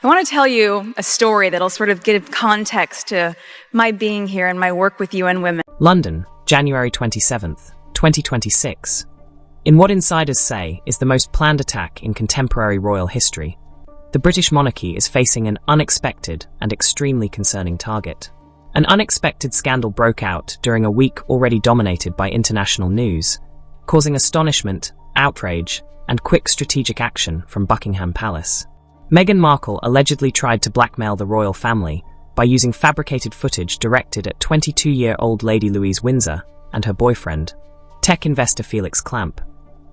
I want to tell you a story that'll sort of give context to my being here and my work with UN Women. London, January 27th, 2026. In what insiders say is the most planned attack in contemporary royal history, the British monarchy is facing an unexpected and extremely concerning target. An unexpected scandal broke out during a week already dominated by international news, causing astonishment, outrage, and quick strategic action from Buckingham Palace. Meghan Markle allegedly tried to blackmail the royal family by using fabricated footage directed at 22-year-old Lady Louise Windsor and her boyfriend, tech investor Felix Clamp,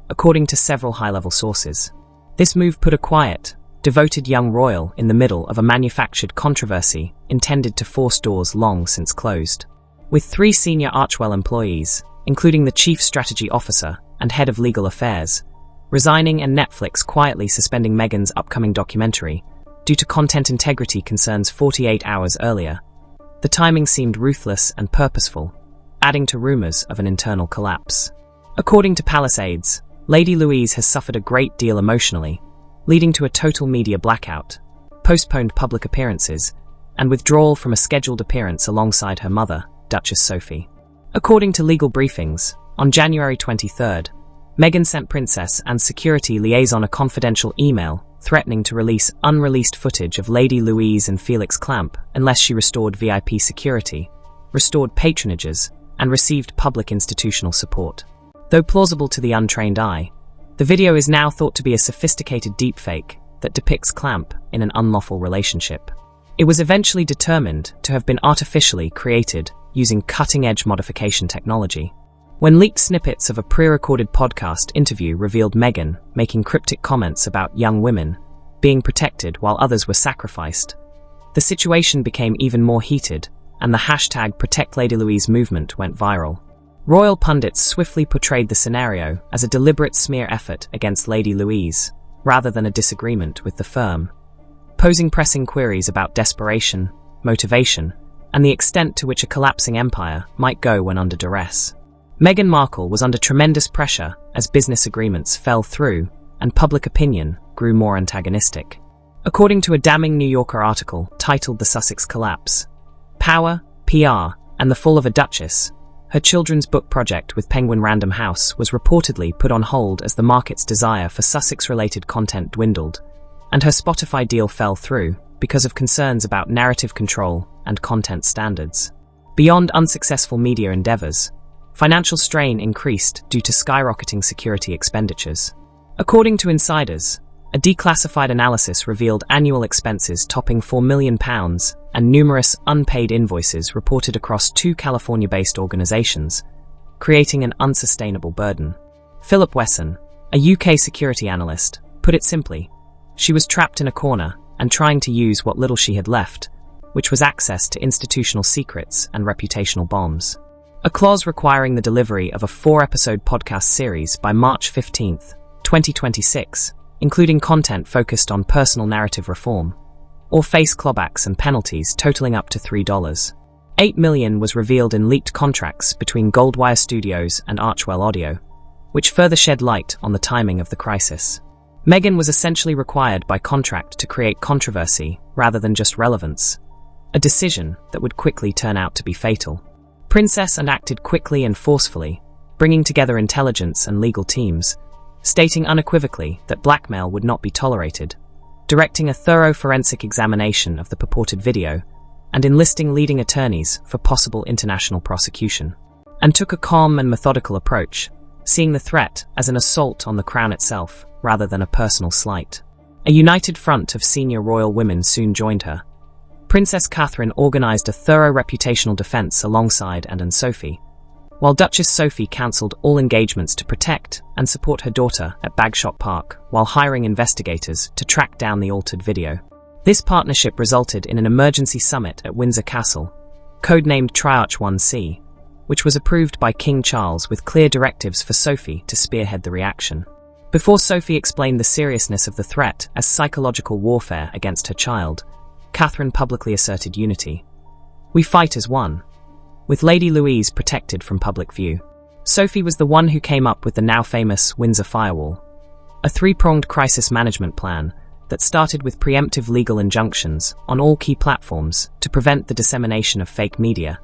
according to several high-level sources. This move put a quiet, devoted young royal in the middle of a manufactured controversy intended to force doors long since closed. With 3 senior Archewell employees, including the chief strategy officer and head of legal affairs, resigning and Netflix quietly suspending Meghan's upcoming documentary due to content integrity concerns 48 hours earlier, the timing seemed ruthless and purposeful, adding to rumors of an internal collapse. According to Palace aides, Lady Louise has suffered a great deal emotionally, leading to a total media blackout, postponed public appearances, and withdrawal from a scheduled appearance alongside her mother, Duchess Sophie. According to legal briefings, on January 23rd, Meghan sent Princess and security liaison a confidential email threatening to release unreleased footage of Lady Louise and Felix Clamp unless she restored VIP security, restored patronages, and received public institutional support. Though plausible to the untrained eye, the video is now thought to be a sophisticated deepfake that depicts Clamp in an unlawful relationship. It was eventually determined to have been artificially created using cutting-edge modification technology. When leaked snippets of a pre-recorded podcast interview revealed Meghan making cryptic comments about young women being protected while others were sacrificed, the situation became even more heated, and the hashtag #ProtectLadyLouise movement went viral. Royal pundits swiftly portrayed the scenario as a deliberate smear effort against Lady Louise, rather than a disagreement with the firm, posing pressing queries about desperation, motivation, and the extent to which a collapsing empire might go when under duress. Meghan Markle was under tremendous pressure as business agreements fell through and public opinion grew more antagonistic. According to a damning New Yorker article titled The Sussex Collapse, Power, PR, and the Fall of a Duchess, her children's book project with Penguin Random House was reportedly put on hold as the market's desire for Sussex-related content dwindled, and her Spotify deal fell through because of concerns about narrative control and content standards. Beyond unsuccessful media endeavors, financial strain increased due to skyrocketing security expenditures. According to insiders, a declassified analysis revealed annual expenses topping £4 million and numerous unpaid invoices reported across 2 California-based organizations, creating an unsustainable burden. Philip Wesson, a UK security analyst, put it simply: she was trapped in a corner and trying to use what little she had left, which was access to institutional secrets and reputational bombs. A clause requiring the delivery of a 4-episode podcast series by March 15, 2026, including content focused on personal narrative reform, or face clawbacks and penalties totaling up to $8 million was revealed in leaked contracts between Goldwire Studios and Archewell Audio, which further shed light on the timing of the crisis. Meghan was essentially required by contract to create controversy rather than just relevance, a decision that would quickly turn out to be fatal. Princess acted quickly and forcefully, bringing together intelligence and legal teams, stating unequivocally that blackmail would not be tolerated, directing a thorough forensic examination of the purported video, and enlisting leading attorneys for possible international prosecution, and took a calm and methodical approach, seeing the threat as an assault on the crown itself rather than a personal slight. A united front of senior royal women soon joined her. Princess Catherine organized a thorough reputational defense alongside and Sophie, while Duchess Sophie cancelled all engagements to protect and support her daughter at Bagshot Park while hiring investigators to track down the altered video. This partnership resulted in an emergency summit at Windsor Castle, codenamed Triarch 1C, which was approved by King Charles with clear directives for Sophie to spearhead the reaction. Before Sophie explained the seriousness of the threat as psychological warfare against her child, Catherine publicly asserted unity. "We fight as one," with Lady Louise protected from public view. Sophie was the one who came up with the now famous Windsor Firewall, a 3-pronged crisis management plan that started with preemptive legal injunctions on all key platforms to prevent the dissemination of fake media,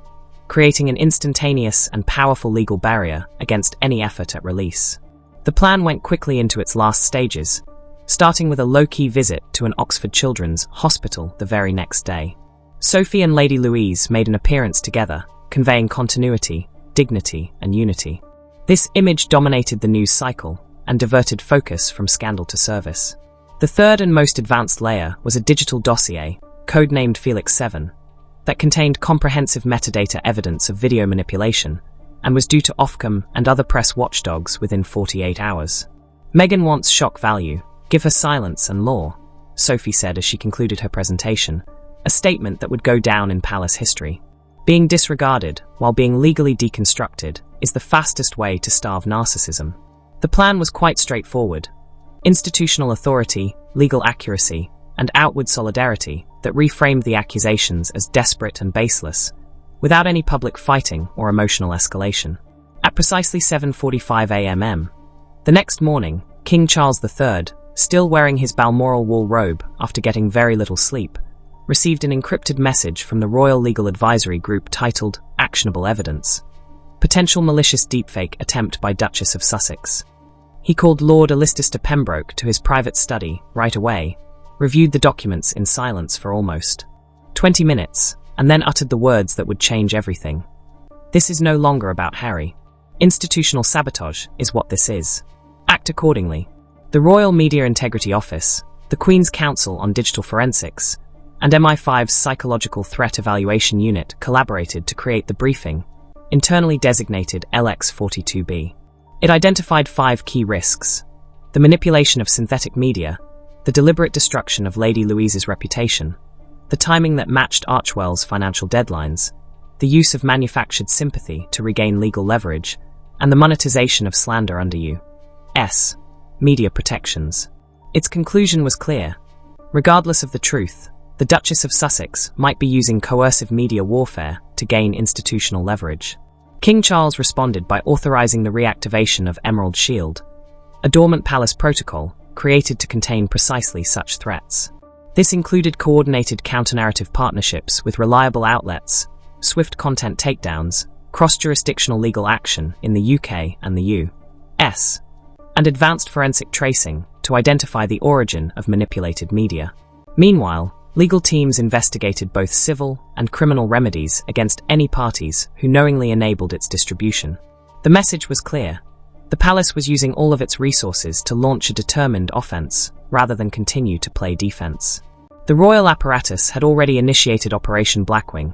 creating an instantaneous and powerful legal barrier against any effort at release. The plan went quickly into its last stages, starting with a low-key visit to an Oxford Children's Hospital the very next day. Sophie and Lady Louise made an appearance together, conveying continuity, dignity, and unity. This image dominated the news cycle and diverted focus from scandal to service. The third and most advanced layer was a digital dossier, codenamed Felix 7, that contained comprehensive metadata evidence of video manipulation and was due to Ofcom and other press watchdogs within 48 hours. Meghan wants shock value. Give her silence and law, Sophie said as she concluded her presentation, a statement that would go down in palace history. Being disregarded while being legally deconstructed is the fastest way to starve narcissism. The plan was quite straightforward. Institutional authority, legal accuracy, and outward solidarity that reframed the accusations as desperate and baseless, without any public fighting or emotional escalation. At precisely 7:45 a.m. the next morning, King Charles III, still wearing his Balmoral wool robe after getting very little sleep, received an encrypted message from the Royal Legal Advisory Group titled Actionable Evidence. Potential malicious deepfake attempt by Duchess of Sussex. He called Lord Alicester Pembroke to his private study right away, reviewed the documents in silence for almost 20 minutes, and then uttered the words that would change everything. This is no longer about Harry. Institutional sabotage is what this is. Act accordingly. The Royal Media Integrity Office, the Queen's Council on Digital Forensics, and MI5's Psychological Threat Evaluation Unit collaborated to create the briefing, internally designated LX42B. It identified 5 key risks: the manipulation of synthetic media, the deliberate destruction of Lady Louise's reputation, the timing that matched Archwell's financial deadlines, the use of manufactured sympathy to regain legal leverage, and the monetization of slander under U.S. media protections. Its conclusion was clear. Regardless of the truth, the Duchess of Sussex might be using coercive media warfare to gain institutional leverage. King Charles responded by authorizing the reactivation of Emerald Shield, a dormant palace protocol created to contain precisely such threats. This included coordinated counter-narrative partnerships with reliable outlets, swift content takedowns, cross-jurisdictional legal action in the UK and the US, and advanced forensic tracing to identify the origin of manipulated media. Meanwhile, legal teams investigated both civil and criminal remedies against any parties who knowingly enabled its distribution. The message was clear. The palace was using all of its resources to launch a determined offense, rather than continue to play defense. The royal apparatus had already initiated Operation Blackwing,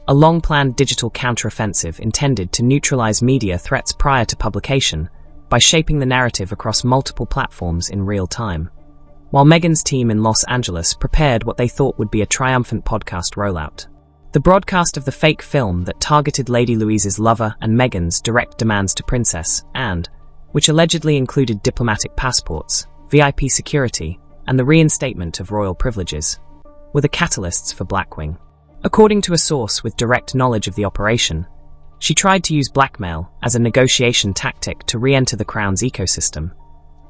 a long-planned digital counteroffensive intended to neutralize media threats prior to publication by shaping the narrative across multiple platforms in real time, while Meghan's team in Los Angeles prepared what they thought would be a triumphant podcast rollout. The broadcast of the fake film that targeted Lady Louise's lover and Meghan's direct demands to Princess and, which allegedly included diplomatic passports, VIP security, and the reinstatement of royal privileges, were the catalysts for Blackwing. According to a source with direct knowledge of the operation, she tried to use blackmail as a negotiation tactic to re-enter the Crown's ecosystem,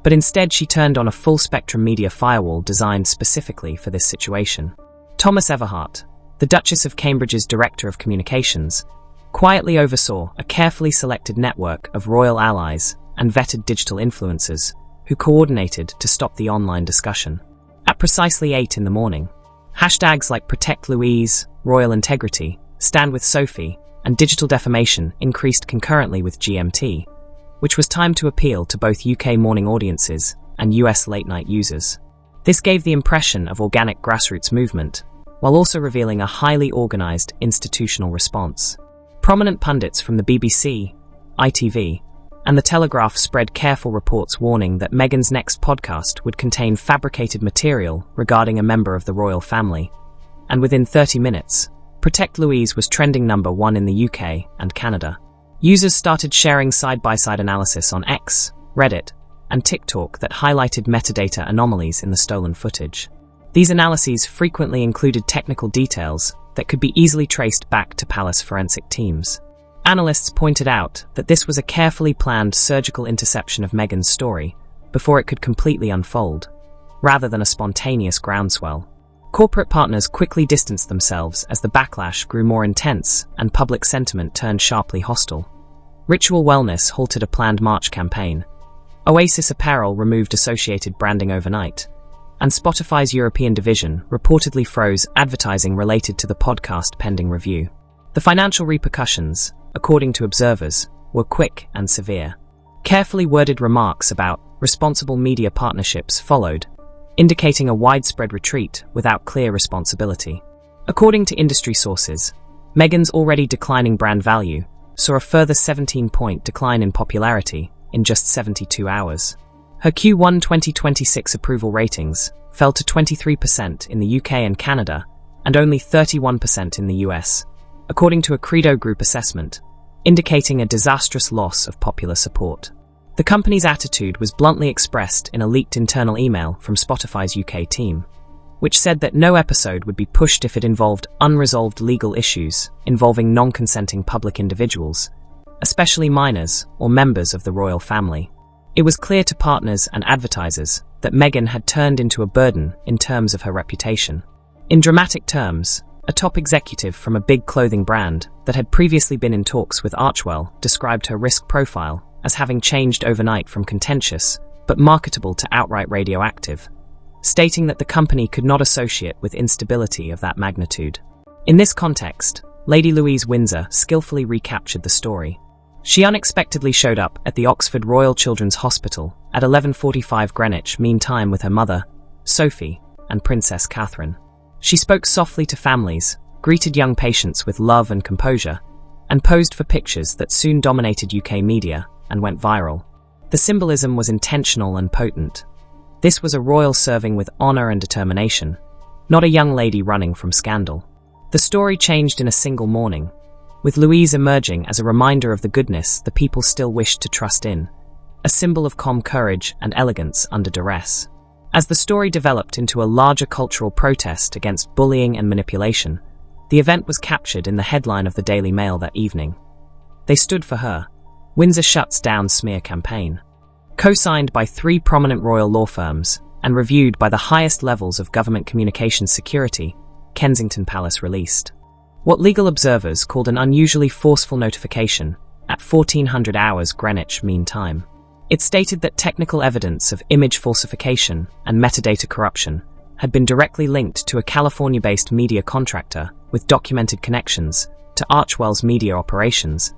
but instead she turned on a full-spectrum media firewall designed specifically for this situation. Thomas Everhart, the Duchess of Cambridge's Director of Communications, quietly oversaw a carefully selected network of royal allies and vetted digital influencers who coordinated to stop the online discussion. At precisely 8 in the morning, hashtags like Protect Louise, Royal Integrity, Stand with Sophie, and Digital Defamation increased concurrently with GMT, which was timed to appeal to both UK morning audiences and US late-night users. This gave the impression of organic grassroots movement, while also revealing a highly organized institutional response. Prominent pundits from the BBC, ITV, and The Telegraph spread careful reports warning that Meghan's next podcast would contain fabricated material regarding a member of the royal family, and within 30 minutes, Protect Louise was trending #1 in the UK and Canada. Users started sharing side-by-side analysis on X, Reddit, and TikTok that highlighted metadata anomalies in the stolen footage. These analyses frequently included technical details that could be easily traced back to palace forensic teams. Analysts pointed out that this was a carefully planned surgical interception of Meghan's story before it could completely unfold, rather than a spontaneous groundswell. Corporate partners quickly distanced themselves as the backlash grew more intense and public sentiment turned sharply hostile. Ritual Wellness halted a planned March campaign. Oasis Apparel removed associated branding overnight. And Spotify's European division reportedly froze advertising related to the podcast pending review. The financial repercussions, according to observers, were quick and severe. Carefully worded remarks about responsible media partnerships followed, indicating a widespread retreat without clear responsibility. According to industry sources, Meghan's already declining brand value saw a further 17-point decline in popularity in just 72 hours. Her Q1 2026 approval ratings fell to 23% in the UK and Canada and only 31% in the US, according to a Credo Group assessment, indicating a disastrous loss of popular support. The company's attitude was bluntly expressed in a leaked internal email from Spotify's UK team, which said that no episode would be pushed if it involved unresolved legal issues involving non-consenting public individuals, especially minors or members of the royal family. It was clear to partners and advertisers that Meghan had turned into a burden in terms of her reputation. In dramatic terms, a top executive from a big clothing brand that had previously been in talks with Archewell described her risk profile as having changed overnight from contentious but marketable to outright radioactive, stating that the company could not associate with instability of that magnitude. In this context, Lady Louise Windsor skillfully recaptured the story. She unexpectedly showed up at the Oxford Royal Children's Hospital at 11:45 Greenwich Mean Time with her mother, Sophie, and Princess Catherine. She spoke softly to families, greeted young patients with love and composure, and posed for pictures that soon dominated UK media and went viral. The symbolism was intentional and potent. This was a royal serving with honor and determination, not a young lady running from scandal. The story changed in a single morning, with Louise emerging as a reminder of the goodness the people still wished to trust in, a symbol of calm courage and elegance under duress. As the story developed into a larger cultural protest against bullying and manipulation, the event was captured in the headline of the Daily Mail that evening. They stood for her. Windsor shuts down smear campaign. Co-signed by 3 prominent royal law firms and reviewed by the highest levels of government communications security, Kensington Palace released what legal observers called an unusually forceful notification at 1400 hours Greenwich Mean Time. It stated that technical evidence of image falsification and metadata corruption had been directly linked to a California-based media contractor with documented connections to Archewell's media operations,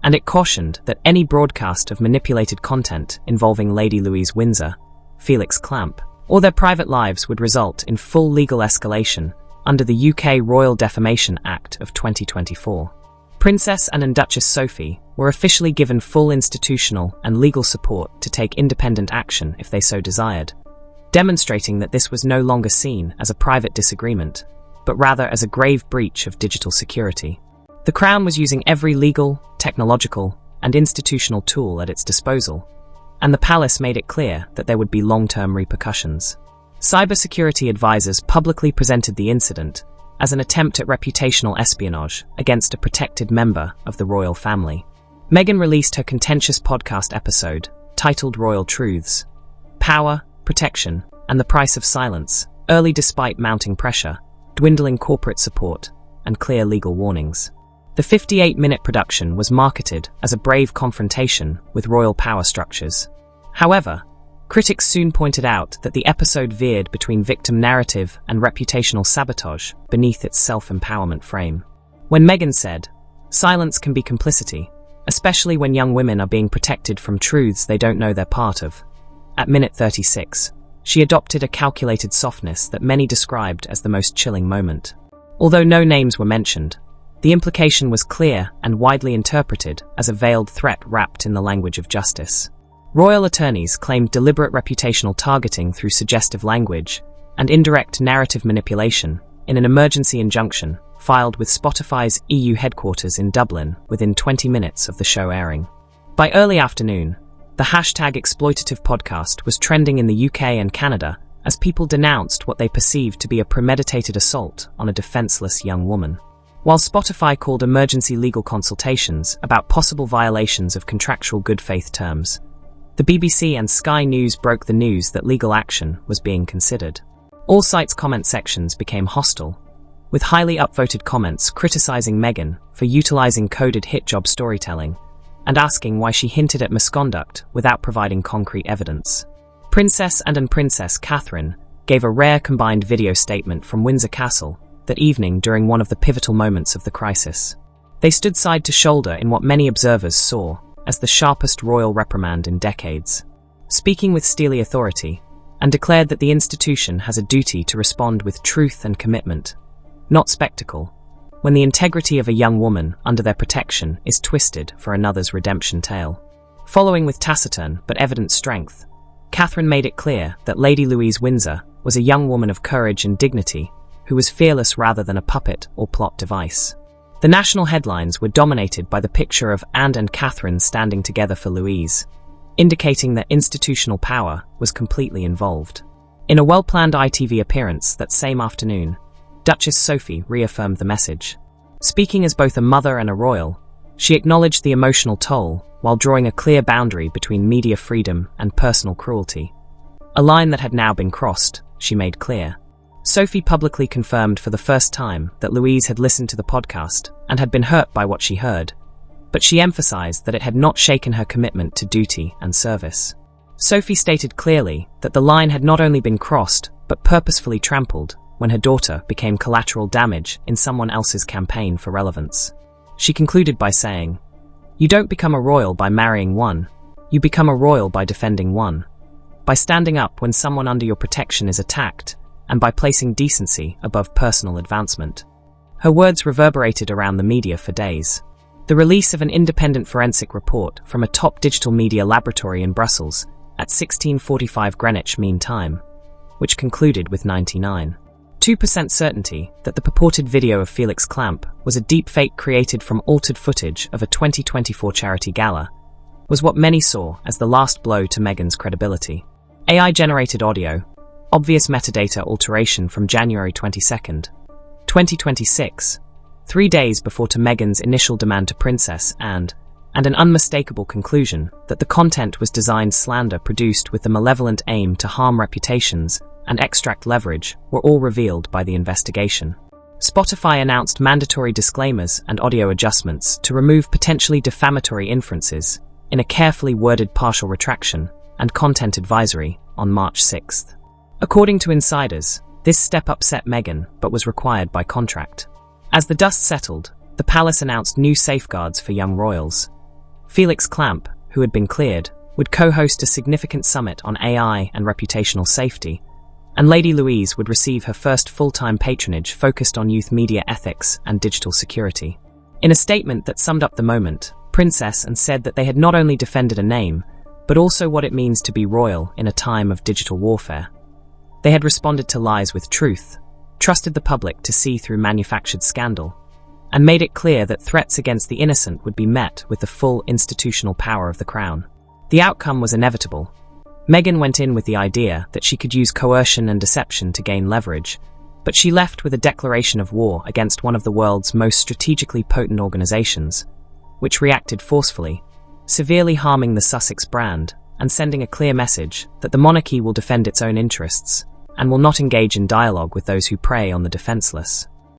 and it cautioned that any broadcast of manipulated content involving Lady Louise Windsor, Felix Clamp, or their private lives would result in full legal escalation under the UK Royal Defamation Act of 2024. Princess and Duchess Sophie were officially given full institutional and legal support to take independent action if they so desired, demonstrating that this was no longer seen as a private disagreement, but rather as a grave breach of digital security. The Crown was using every legal, technological, and institutional tool at its disposal, and the palace made it clear that there would be long-term repercussions. Cybersecurity advisors publicly presented the incident as an attempt at reputational espionage against a protected member of the royal family. Meghan released her contentious podcast episode, titled Royal Truths: Power, Protection, and the Price of Silence, early despite mounting pressure, dwindling corporate support, and clear legal warnings. The 58-minute production was marketed as a brave confrontation with royal power structures. However, critics soon pointed out that the episode veered between victim narrative and reputational sabotage beneath its self-empowerment frame. When Meghan said, "Silence can be complicity, especially when young women are being protected from truths they don't know they're part of," at minute 36, she adopted a calculated softness that many described as the most chilling moment. Although no names were mentioned, the implication was clear and widely interpreted as a veiled threat wrapped in the language of justice. Royal attorneys claimed deliberate reputational targeting through suggestive language and indirect narrative manipulation in an emergency injunction filed with Spotify's EU headquarters in Dublin within 20 minutes of the show airing. By early afternoon, the #exploitative podcast was trending in the UK and Canada as people denounced what they perceived to be a premeditated assault on a defenseless young woman. While Spotify called emergency legal consultations about possible violations of contractual good faith terms, The BBC and Sky News broke the news that legal action was being considered. All sites' comment sections became hostile, with highly upvoted comments criticising Meghan for utilising coded hit job storytelling and asking why she hinted at misconduct without providing concrete evidence. Princess and Princess Catherine gave a rare combined video statement from Windsor Castle that evening during one of the pivotal moments of the crisis. They stood side to shoulder in what many observers saw as the sharpest royal reprimand in decades, speaking with steely authority, and declared that the institution has a duty to respond with truth and commitment, not spectacle, when the integrity of a young woman under their protection is twisted for another's redemption tale. Following with taciturn but evident strength, Catherine made it clear that Lady Louise Windsor was a young woman of courage and dignity who was fearless rather than a puppet or plot device. The national headlines were dominated by the picture of Anne and Catherine standing together for Louise, indicating that institutional power was completely involved. In a well-planned ITV appearance that same afternoon, Duchess Sophie reaffirmed the message. Speaking as both a mother and a royal, she acknowledged the emotional toll while drawing a clear boundary between media freedom and personal cruelty. A line that had now been crossed, she made clear. Sophie publicly confirmed for the first time that Louise had listened to the podcast and had been hurt by what she heard, but she emphasized that it had not shaken her commitment to duty and service. Sophie stated clearly that the line had not only been crossed, but purposefully trampled when her daughter became collateral damage in someone else's campaign for relevance. She concluded by saying, "You don't become a royal by marrying one, you become a royal by defending one, by standing up when someone under your protection is attacked, and by placing decency above personal advancement." Her words reverberated around the media for days. The release of an independent forensic report from a top digital media laboratory in Brussels at 16:45 Greenwich Mean Time, which concluded with 99.2% certainty that the purported video of Felix Clamp was a deepfake created from altered footage of a 2024 charity gala, was what many saw as the last blow to Meghan's credibility. AI-generated audio, obvious metadata alteration from January 22nd, 2026, 3 days before to Meghan's initial demand to Princess and an unmistakable conclusion that the content was designed slander produced with the malevolent aim to harm reputations and extract leverage were all revealed by the investigation. Spotify announced mandatory disclaimers and audio adjustments to remove potentially defamatory inferences in a carefully worded partial retraction and content advisory on March 6th. According to insiders, this step upset Meghan but was required by contract. As the dust settled, the palace announced new safeguards for young royals. Felix Clamp, who had been cleared, would co-host a significant summit on AI and reputational safety, and Lady Louise would receive her first full-time patronage focused on youth media ethics and digital security. In a statement that summed up the moment, Princess and said that they had not only defended a name, but also what it means to be royal in a time of digital warfare. They had responded to lies with truth, trusted the public to see through manufactured scandal, and made it clear that threats against the innocent would be met with the full institutional power of the crown. The outcome was inevitable. Meghan went in with the idea that she could use coercion and deception to gain leverage, but she left with a declaration of war against one of the world's most strategically potent organizations, which reacted forcefully, severely harming the Sussex brand and sending a clear message that the monarchy will defend its own interests and will not engage in dialogue with those who prey on the defenseless.